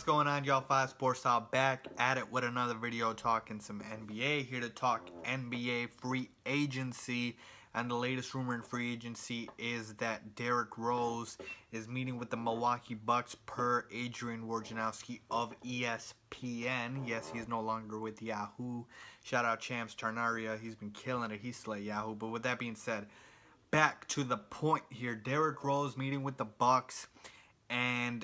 going on, y'all? 5 Sports Style back at it with another video talking some NBA. Here to talk NBA free agency. And the latest rumor in free agency is that Derrick Rose is meeting with the Milwaukee Bucks per Adrian Wojnarowski of ESPN. Yes, he is no longer with Yahoo. Shout out Champs Tarnaria. He's been killing it. He's still at Yahoo. But with that being said, back to the point here. Derrick Rose meeting with the Bucks. And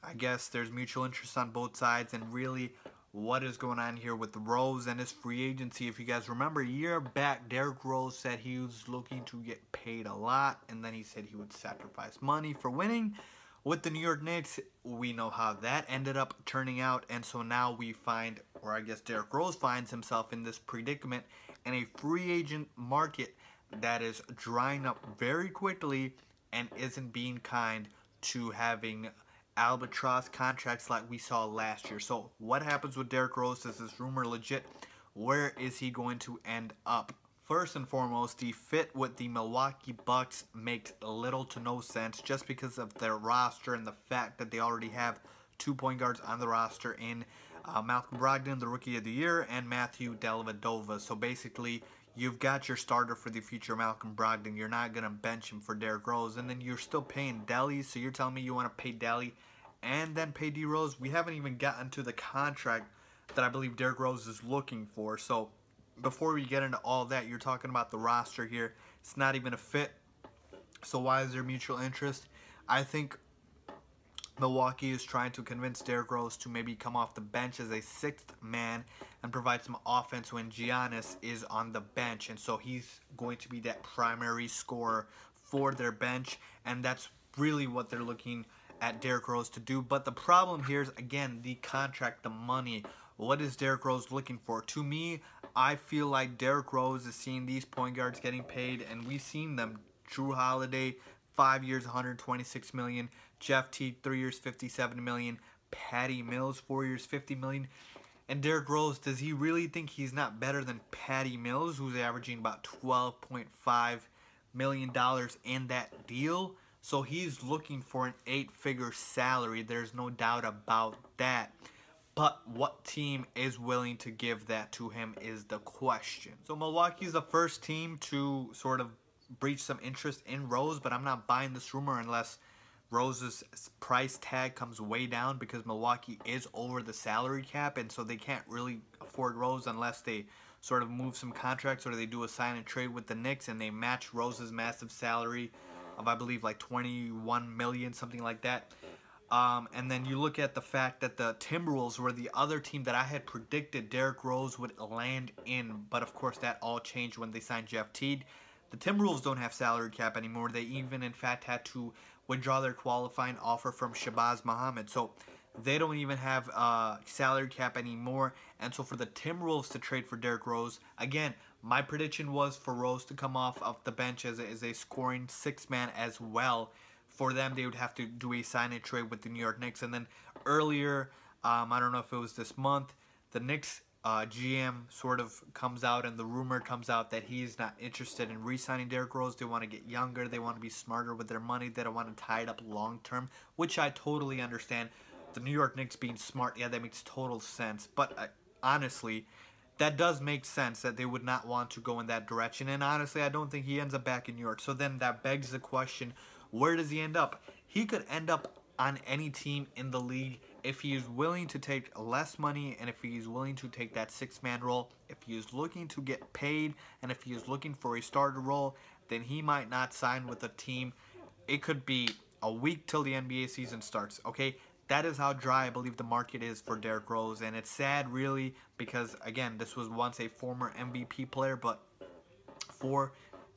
I guess there's mutual interest on both sides, and really what is going on here with Rose and his free agency. If you guys remember, a year back, Derrick Rose said he was looking to get paid a lot, and then he said he would sacrifice money for winning. With the New York Knicks, we know how that ended up turning out, and so now we find, or I guess Derrick Rose finds himself in this predicament in a free agent market that is drying up very quickly and isn't being kind to having albatross contracts like we saw last year. So what happens with Derrick Rose? Is this rumor legit? Where is he going to end up? First and foremost, the fit with the Milwaukee Bucks makes little to no sense just because of their roster and the fact that they already have 2 point guards on the roster in Malcolm Brogdon, the Rookie of the Year, and Matthew Dellavedova. So basically, you've got your starter for the future, Malcolm Brogdon. You're not going to bench him for Derrick Rose. And then you're still paying Delly. So you're telling me you want to pay Delly and then pay DRose? We haven't even gotten to the contract that I believe Derrick Rose is looking for. So before we get into all that, you're talking about the roster here. It's not even a fit. So why is there mutual interest? I think Milwaukee is trying to convince Derrick Rose to maybe come off the bench as a sixth man and provide some offense when Giannis is on the bench. And so he's going to be that primary scorer for their bench. And that's really what they're looking at Derrick Rose to do. But the problem here is, again, the contract, the money. What is Derrick Rose looking for? To me, I feel like Derrick Rose is seeing these point guards getting paid. And we've seen them. Drew Holiday, 5 years, $126 million. Jeff Teague, 3 years, $57 million. Patty Mills, 4 years, $50 million. And Derrick Rose, does he really think he's not better than Patty Mills, who's averaging about $12.5 million in that deal? So he's looking for an 8-figure salary. There's no doubt about that. But what team is willing to give that to him is the question. So Milwaukee's the first team to sort of breach some interest in Rose, but I'm not buying this rumor unless Rose's price tag comes way down, because Milwaukee is over the salary cap, and so they can't really afford Rose unless they sort of move some contracts or they do a sign and trade with the Knicks and they match Rose's massive salary of, I believe, like $21 million, something like that. And then you look at the fact that the Timberwolves were the other team that I had predicted Derrick Rose would land in, but of course that all changed when they signed Jeff Teague. The Timberwolves don't have salary cap anymore. They even, in fact, had to withdraw their qualifying offer from Shabazz Muhammad. So they don't even have salary cap anymore. And so for the Timberwolves to trade for Derrick Rose, again, my prediction was for Rose to come off of the bench as a scoring six-man as well. For them, they would have to do a sign and trade with the New York Knicks. And then earlier, I don't know if it was this month, the Knicks GM sort of comes out, and the rumor comes out that he's not interested in re-signing Derrick Rose. They want to get younger. They want to be smarter with their money. They don't want to tie it up long-term, which I totally understand. The New York Knicks being smart, yeah, that makes total sense. But honestly, that does make sense that they would not want to go in that direction. And honestly, I don't think he ends up back in New York. So then that begs the question, where does he end up? He could end up on any team in the league if he is willing to take less money, and if he is willing to take that six-man role. If he is looking to get paid, and if he is looking for a starter role, then he might not sign with a team. It could be a week till the NBA season starts, okay? That is how dry I believe the market is for Derrick Rose, and it's sad, really, because, again, this was once a former MVP player, but for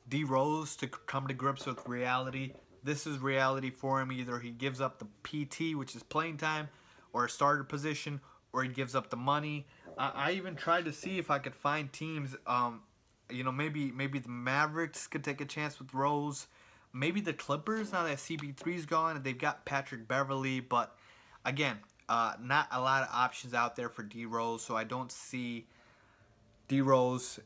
DRose to come to grips with reality, this is reality for him. Either he gives up the PT, which is playing time, or a starter position, or he gives up the money. I even tried to see if I could find teams, you know, maybe the Mavericks could take a chance with Rose. Maybe the Clippers, now that CP3's gone, they've got Patrick Beverley. But, again, not a lot of options out there for DRose, so I don't see DRose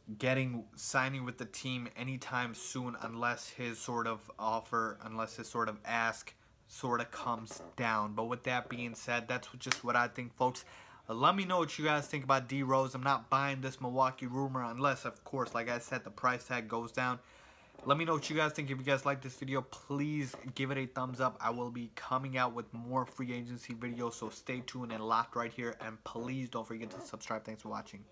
signing with the team anytime soon unless his sort of offer, unless his sort of ask sort of comes down. But with that being said, that's just what I think, folks. Let me know what you guys think about DRose. I'm not buying this Milwaukee rumor unless, of course, like I said, the price tag goes down. Let me know what you guys think. If you guys like this video, please give it a thumbs up. I will be coming out with more free agency videos, so stay tuned and locked right here. And please don't forget to subscribe. Thanks for watching.